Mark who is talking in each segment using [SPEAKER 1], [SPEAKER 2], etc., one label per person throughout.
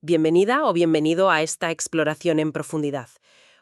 [SPEAKER 1] Bienvenida o bienvenido a esta exploración en profundidad.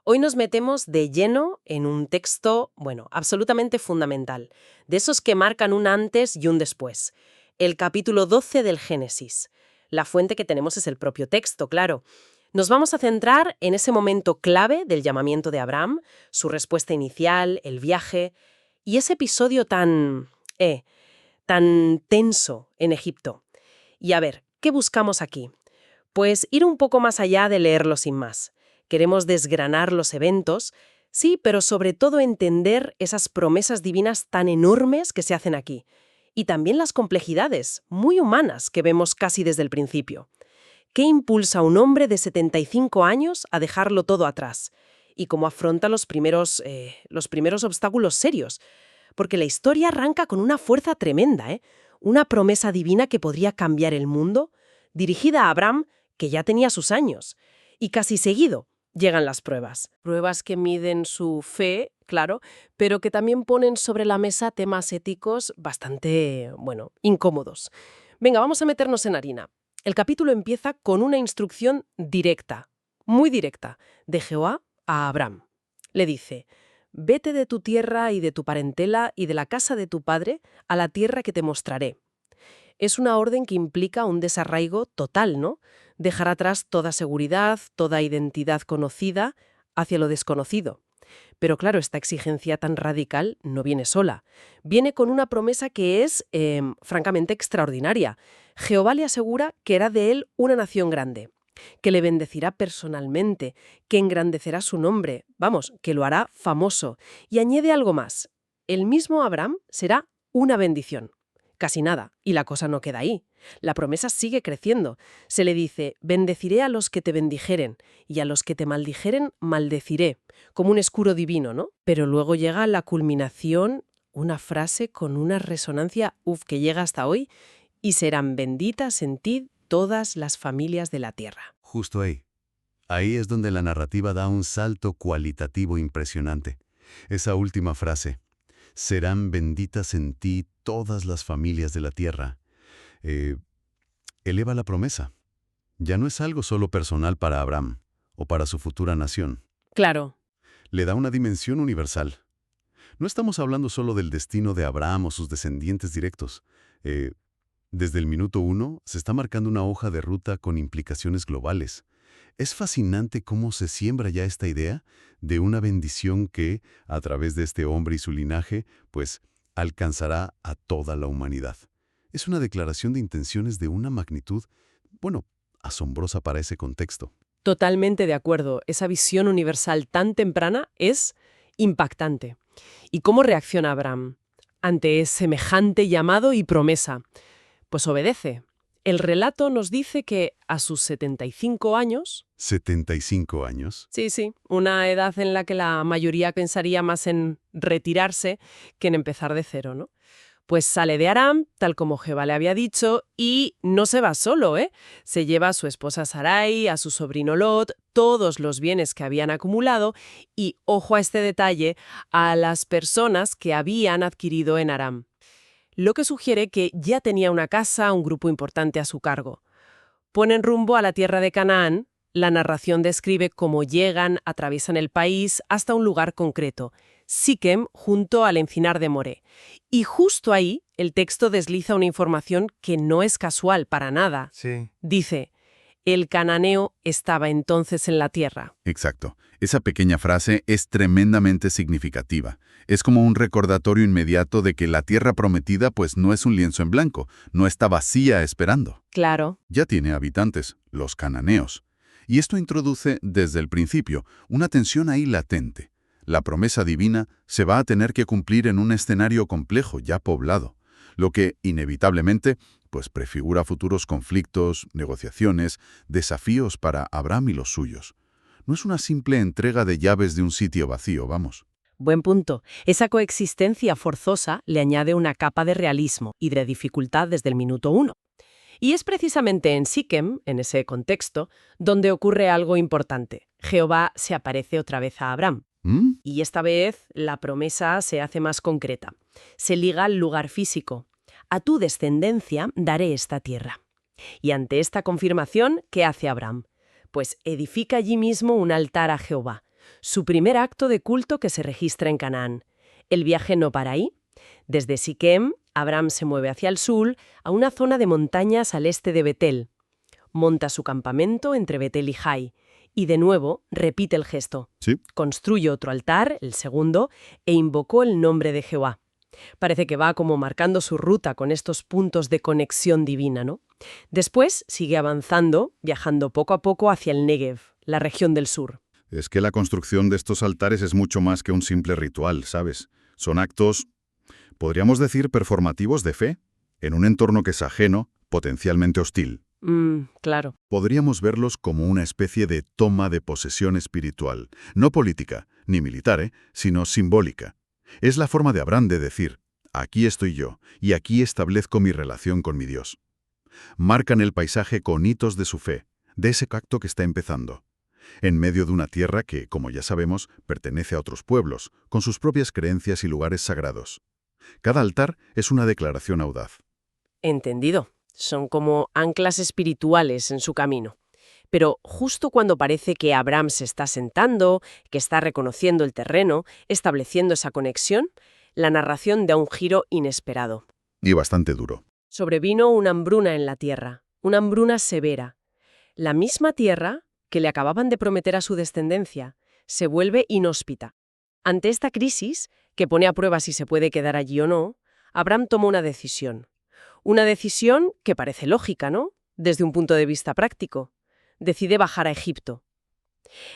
[SPEAKER 1] Hoy nos metemos de lleno en un texto, absolutamente fundamental, de esos que marcan un antes y un después. El capítulo 12 del Génesis. La fuente que tenemos es el propio texto, claro. Nos vamos a centrar en ese momento clave del llamamiento de Abraham, su respuesta inicial, el viaje y ese episodio tan tenso en Egipto. Y a ver, ¿qué buscamos aquí? Pues ir un poco más allá de leerlo sin más. Queremos desgranar los eventos, sí, pero sobre todo entender esas promesas divinas tan enormes que se hacen aquí. Y también las complejidades, muy humanas, que vemos casi desde el principio. ¿Qué impulsa a un hombre de 75 años a dejarlo todo atrás? Y cómo afronta los primeros obstáculos serios. Porque la historia arranca con una fuerza tremenda, una promesa divina que podría cambiar el mundo, dirigida a Abraham, que ya tenía sus años. Y casi seguido llegan las pruebas. Pruebas que miden su fe, claro, pero que también ponen sobre la mesa temas éticos bastante, incómodos. Venga, vamos a meternos en harina. El capítulo empieza con una instrucción directa, muy directa, de Jehová a Abraham. Le dice: «Vete de tu tierra y de tu parentela y de la casa de tu padre a la tierra que te mostraré». Es una orden que implica un desarraigo total, ¿no? Dejar atrás toda seguridad, toda identidad conocida hacia lo desconocido. Pero claro, esta exigencia tan radical no viene sola. Viene con una promesa que es, francamente, extraordinaria. Jehová le asegura que hará de él una nación grande, que le bendecirá personalmente, que engrandecerá su nombre, que lo hará famoso. Y añade algo más. El mismo Abraham será una bendición. Casi nada, y la cosa no queda ahí. La promesa sigue creciendo. Se le dice: «Bendeciré a los que te bendijeren, y a los que te maldijeren, maldeciré», como un escudo divino, ¿no? Pero luego llega la culminación, una frase con una resonancia, que llega hasta hoy: «Y serán benditas en ti todas las familias de la tierra».
[SPEAKER 2] Justo ahí. Ahí es donde la narrativa da un salto cualitativo impresionante. Esa última frase: «Serán benditas en ti todas las familias de la tierra», eleva la promesa. Ya no es algo solo personal para Abraham o para su futura nación.
[SPEAKER 1] Claro.
[SPEAKER 2] Le da una dimensión universal. No estamos hablando solo del destino de Abraham o sus descendientes directos. Desde el minuto 1 se está marcando una hoja de ruta con implicaciones globales. Es fascinante cómo se siembra ya esta idea de una bendición que, a través de este hombre y su linaje, pues, alcanzará a toda la humanidad. Es una declaración de intenciones de una magnitud, asombrosa para ese contexto.
[SPEAKER 1] Totalmente de acuerdo. Esa visión universal tan temprana es impactante. ¿Y cómo reacciona Abraham ante semejante llamado y promesa? Pues obedece. El relato nos dice que a sus 75 años...
[SPEAKER 2] 75 años.
[SPEAKER 1] Sí, una edad en la que la mayoría pensaría más en retirarse que en empezar de cero, ¿no? Pues sale de Aram, tal como Jehová le había dicho, y no se va solo, ¿eh? Se lleva a su esposa Sarai, a su sobrino Lot, todos los bienes que habían acumulado y, ojo a este detalle, a las personas que habían adquirido en Aram. Lo que sugiere que ya tenía una casa, un grupo importante a su cargo. Ponen rumbo a la tierra de Canaán. La narración describe cómo llegan, atraviesan el país hasta un lugar concreto, Siquem, junto al encinar de Moré. Y justo ahí el texto desliza una información que no es casual para nada.
[SPEAKER 2] Sí.
[SPEAKER 1] Dice: «El cananeo estaba entonces en la tierra».
[SPEAKER 3] Exacto. Esa pequeña frase es tremendamente significativa. Es como un recordatorio inmediato de que la tierra prometida pues no es un lienzo en blanco, no está vacía esperando.
[SPEAKER 1] Claro.
[SPEAKER 3] Ya tiene habitantes, los cananeos. Y esto introduce, desde el principio, una tensión ahí latente. La promesa divina se va a tener que cumplir en un escenario complejo, ya poblado, lo que, inevitablemente, pues prefigura futuros conflictos, negociaciones, desafíos para Abraham y los suyos. No es una simple entrega de llaves de un sitio vacío, vamos.
[SPEAKER 1] Buen punto. Esa coexistencia forzosa le añade una capa de realismo y de dificultad desde el minuto 1. Y es precisamente en Siquem, en ese contexto, donde ocurre algo importante. Jehová se aparece otra vez a Abraham. Y esta vez la promesa se hace más concreta. Se liga al lugar físico. «A tu descendencia daré esta tierra». Y ante esta confirmación, ¿qué hace Abram? Pues edifica allí mismo un altar a Jehová, su primer acto de culto que se registra en Canaán. El viaje no para ahí. Desde Siquem, Abram se mueve hacia el sur, a una zona de montañas al este de Betel. Monta su campamento entre Betel y Jai, y de nuevo repite el gesto.
[SPEAKER 2] Sí.
[SPEAKER 1] Construye otro altar, el segundo, e invocó el nombre de Jehová. Parece que va como marcando su ruta con estos puntos de conexión divina, ¿no? Después sigue avanzando, viajando poco a poco hacia el Negev, la región del sur.
[SPEAKER 3] Es que la construcción de estos altares es mucho más que un simple ritual, ¿sabes? Son actos, podríamos decir, performativos de fe, en un entorno que es ajeno, potencialmente hostil.
[SPEAKER 1] Claro.
[SPEAKER 3] Podríamos verlos como una especie de toma de posesión espiritual, no política, ni militar, sino simbólica. Es la forma de Abraham de decir, aquí estoy yo, y aquí establezco mi relación con mi Dios. Marcan el paisaje con hitos de su fe, de ese acto que está empezando, en medio de una tierra que, como ya sabemos, pertenece a otros pueblos, con sus propias creencias y lugares sagrados. Cada altar es una declaración audaz.
[SPEAKER 1] Entendido. Son como anclas espirituales en su camino. Pero justo cuando parece que Abram se está sentando, que está reconociendo el terreno, estableciendo esa conexión, la narración da un giro inesperado.
[SPEAKER 3] Y bastante duro.
[SPEAKER 1] Sobrevino una hambruna en la tierra, una hambruna severa. La misma tierra que le acababan de prometer a su descendencia se vuelve inhóspita. Ante esta crisis, que pone a prueba si se puede quedar allí o no, Abram toma una decisión. Una decisión que parece lógica, ¿no? Desde un punto de vista práctico. Decide bajar a Egipto.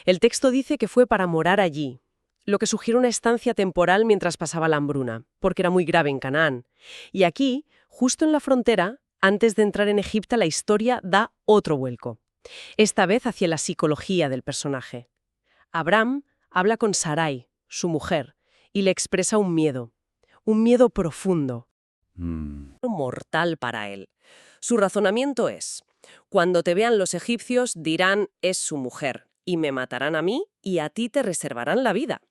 [SPEAKER 1] El texto dice que fue para morar allí, lo que sugiere una estancia temporal mientras pasaba la hambruna, porque era muy grave en Canaán. Y aquí, justo en la frontera, antes de entrar en Egipto, la historia da otro vuelco. Esta vez hacia la psicología del personaje. Abram habla con Sarai, su mujer, y le expresa un miedo profundo. Mortal para él. Su razonamiento es: cuando te vean los egipcios dirán es su mujer, y me matarán a mí y a ti te reservarán la vida.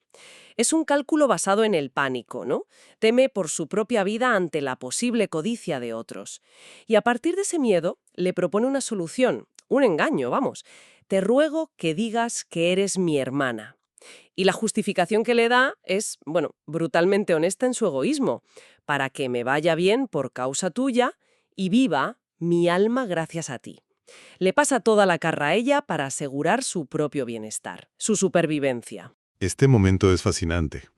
[SPEAKER 1] Es un cálculo basado en el pánico, ¿no? Teme por su propia vida ante la posible codicia de otros. Y a partir de ese miedo le propone una solución, un engaño, vamos. Te ruego que digas que eres mi hermana. Y la justificación que le da es, brutalmente honesta en su egoísmo, para que me vaya bien por causa tuya y viva mi alma gracias a ti. Le pasa toda la carga a ella para asegurar su propio bienestar, su supervivencia.
[SPEAKER 2] Este momento es fascinante,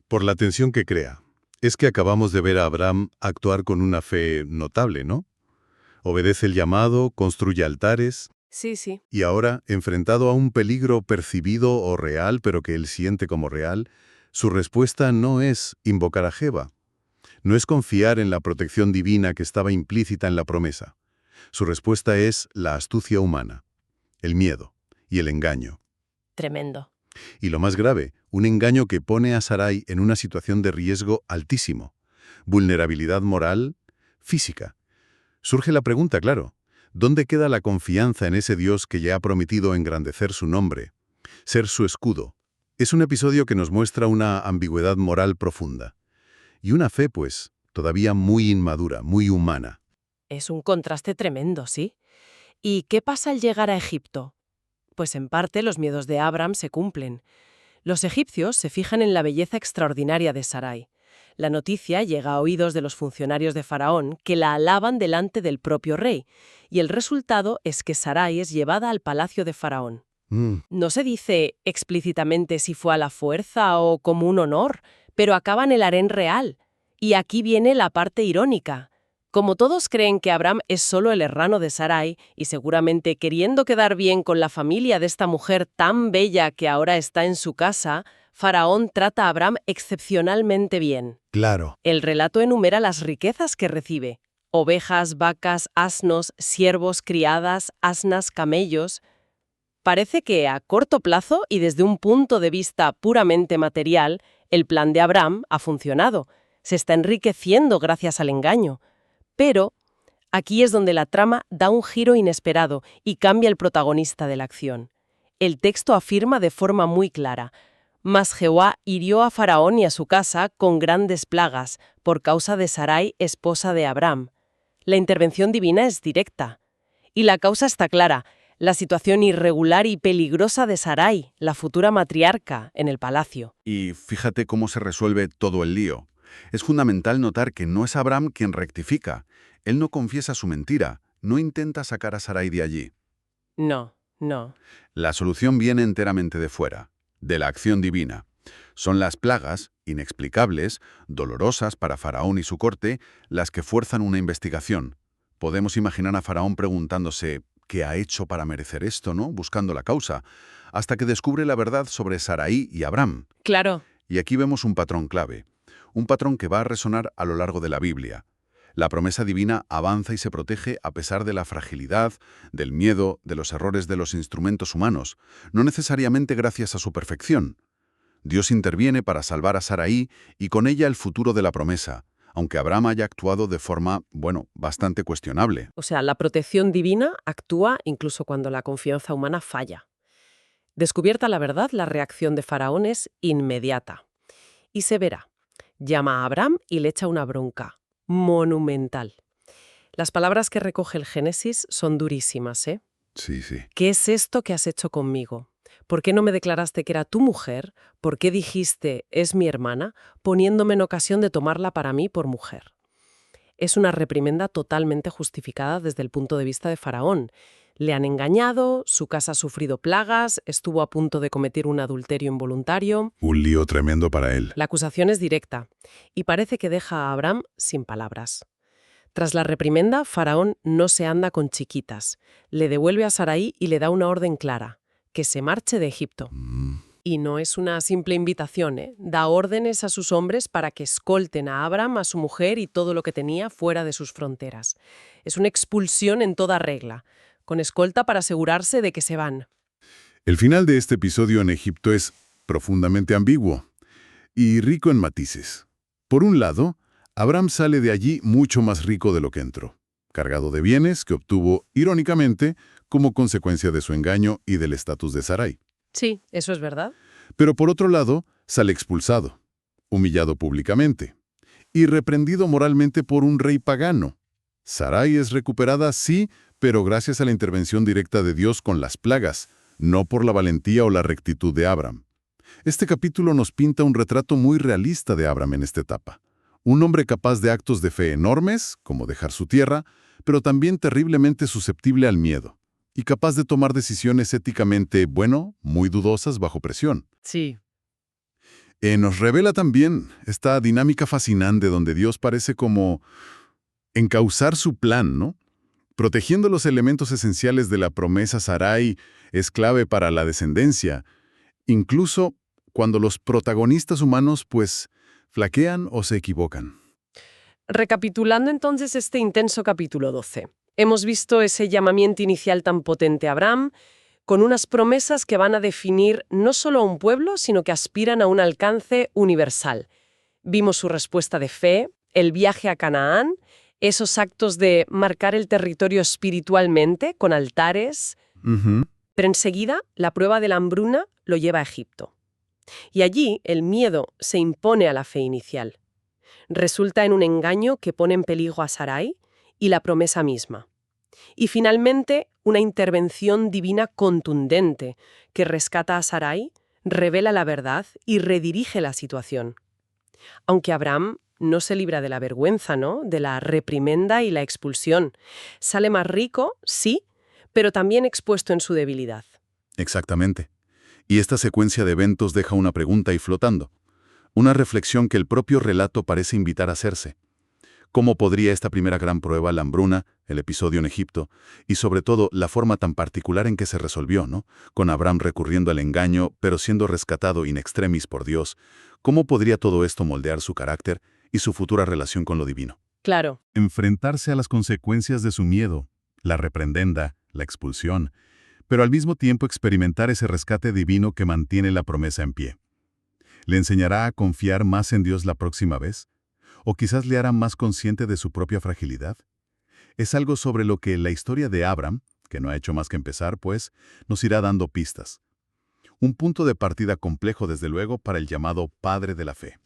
[SPEAKER 2] por la tensión que crea. Es que acabamos de ver a Abraham actuar con una fe notable, ¿no? Obedece el llamado, construye altares.
[SPEAKER 1] Sí.
[SPEAKER 2] Y ahora, enfrentado a un peligro percibido o real, pero que él siente como real, su respuesta no es invocar a Jehova. No es confiar en la protección divina que estaba implícita en la promesa. Su respuesta es la astucia humana, el miedo y el engaño.
[SPEAKER 1] Tremendo.
[SPEAKER 2] Y lo más grave, un engaño que pone a Sarai en una situación de riesgo altísimo. Vulnerabilidad moral, física. Surge la pregunta, claro. ¿Dónde queda la confianza en ese Dios que ya ha prometido engrandecer su nombre? Ser su escudo. Es un episodio que nos muestra una ambigüedad moral profunda. Y una fe, pues, todavía muy inmadura, muy humana.
[SPEAKER 1] Es un contraste tremendo, ¿sí? ¿Y qué pasa al llegar a Egipto? Pues en parte los miedos de Abram se cumplen. Los egipcios se fijan en la belleza extraordinaria de Sarai. La noticia llega a oídos de los funcionarios de Faraón, que la alaban delante del propio rey, y el resultado es que Sarai es llevada al palacio de Faraón. No se dice explícitamente si fue a la fuerza o como un honor, pero acaba en el harén real. Y aquí viene la parte irónica. Como todos creen que Abram es solo el hermano de Sarai, y seguramente queriendo quedar bien con la familia de esta mujer tan bella que ahora está en su casa, Faraón trata a Abram excepcionalmente bien.
[SPEAKER 2] Claro.
[SPEAKER 1] El relato enumera las riquezas que recibe: ovejas, vacas, asnos, siervos, criadas, asnas, camellos. Parece que a corto plazo y desde un punto de vista puramente material, el plan de Abram ha funcionado. Se está enriqueciendo gracias al engaño. Pero aquí es donde la trama da un giro inesperado y cambia el protagonista de la acción. El texto afirma de forma muy clara: mas Jehová hirió a Faraón y a su casa con grandes plagas, por causa de Sarai, esposa de Abram. La intervención divina es directa. Y la causa está clara, la situación irregular y peligrosa de Sarai, la futura matriarca, en el palacio.
[SPEAKER 3] Y fíjate cómo se resuelve todo el lío. Es fundamental notar que no es Abraham quien rectifica. Él no confiesa su mentira, no intenta sacar a Sarai de allí.
[SPEAKER 1] No, no.
[SPEAKER 3] La solución viene enteramente de fuera, de la acción divina. Son las plagas, inexplicables, dolorosas para Faraón y su corte, las que fuerzan una investigación. Podemos imaginar a Faraón preguntándose ¿qué ha hecho para merecer esto, no? Buscando la causa, hasta que descubre la verdad sobre Sarai y Abraham.
[SPEAKER 1] Claro.
[SPEAKER 3] Y aquí vemos un patrón clave, un patrón que va a resonar a lo largo de la Biblia. La promesa divina avanza y se protege a pesar de la fragilidad, del miedo, de los errores de los instrumentos humanos, no necesariamente gracias a su perfección. Dios interviene para salvar a Sarai y con ella el futuro de la promesa, aunque Abraham haya actuado de forma, bastante cuestionable.
[SPEAKER 1] O sea, la protección divina actúa incluso cuando la confianza humana falla. Descubierta la verdad, la reacción de Faraón es inmediata. Y se verá. Llama a Abraham y le echa una bronca. Monumental. Las palabras que recoge el Génesis son durísimas, ¿eh?
[SPEAKER 3] Sí.
[SPEAKER 1] ¿Qué es esto que has hecho conmigo? ¿Por qué no me declaraste que era tu mujer? ¿Por qué dijiste, es mi hermana, poniéndome en ocasión de tomarla para mí por mujer? Es una reprimenda totalmente justificada desde el punto de vista de Faraón. Le han engañado, su casa ha sufrido plagas, estuvo a punto de cometer un adulterio involuntario.
[SPEAKER 2] Un lío tremendo para él.
[SPEAKER 1] La acusación es directa y parece que deja a Abraham sin palabras. Tras la reprimenda, Faraón no se anda con chiquitas. Le devuelve a Sarai y le da una orden clara, que se marche de Egipto. Y no es una simple invitación, ¿eh? Da órdenes a sus hombres para que escolten a Abraham, a su mujer y todo lo que tenía fuera de sus fronteras. Es una expulsión en toda regla, con escolta para asegurarse de que se van.
[SPEAKER 2] El final de este episodio en Egipto es profundamente ambiguo y rico en matices. Por un lado, Abraham sale de allí mucho más rico de lo que entró, cargado de bienes que obtuvo, irónicamente, como consecuencia de su engaño y del estatus de Sarai.
[SPEAKER 1] Sí, eso es verdad.
[SPEAKER 2] Pero por otro lado, sale expulsado, humillado públicamente y reprendido moralmente por un rey pagano. Sarai es recuperada, sí, pero gracias a la intervención directa de Dios con las plagas, no por la valentía o la rectitud de Abraham. Este capítulo nos pinta un retrato muy realista de Abraham en esta etapa. Un hombre capaz de actos de fe enormes, como dejar su tierra, pero también terriblemente susceptible al miedo, y capaz de tomar decisiones éticamente, muy dudosas bajo presión.
[SPEAKER 1] Sí.
[SPEAKER 2] Nos revela también esta dinámica fascinante donde Dios parece como encauzar su plan, ¿no? Protegiendo los elementos esenciales de la promesa Sarai es clave para la descendencia, incluso cuando los protagonistas humanos, flaquean o se equivocan.
[SPEAKER 1] Recapitulando entonces este intenso capítulo 12. Hemos visto ese llamamiento inicial tan potente a Abraham, con unas promesas que van a definir no solo a un pueblo, sino que aspiran a un alcance universal. Vimos su respuesta de fe, el viaje a Canaán, esos actos de marcar el territorio espiritualmente, con altares. Pero enseguida, la prueba de la hambruna lo lleva a Egipto. Y allí el miedo se impone a la fe inicial. Resulta en un engaño que pone en peligro a Sarai y la promesa misma. Y finalmente, una intervención divina contundente que rescata a Sarai, revela la verdad y redirige la situación. Aunque Abraham no se libra de la vergüenza, ¿no? De la reprimenda y la expulsión. Sale más rico, sí, pero también expuesto en su debilidad.
[SPEAKER 2] Exactamente. Y esta secuencia de eventos deja una pregunta ahí flotando. Una reflexión que el propio relato parece invitar a hacerse. ¿Cómo podría esta primera gran prueba, la hambruna, el episodio en Egipto, y sobre todo la forma tan particular en que se resolvió, ¿no? Con Abraham recurriendo al engaño, pero siendo rescatado in extremis por Dios, ¿cómo podría todo esto moldear su carácter y su futura relación con lo divino?
[SPEAKER 1] Claro.
[SPEAKER 2] Enfrentarse a las consecuencias de su miedo, la reprendenda, la expulsión, pero al mismo tiempo experimentar ese rescate divino que mantiene la promesa en pie. ¿Le enseñará a confiar más en Dios la próxima vez? ¿O quizás le hará más consciente de su propia fragilidad? Es algo sobre lo que la historia de Abraham, que no ha hecho más que empezar, nos irá dando pistas. Un punto de partida complejo, desde luego, para el llamado padre de la fe.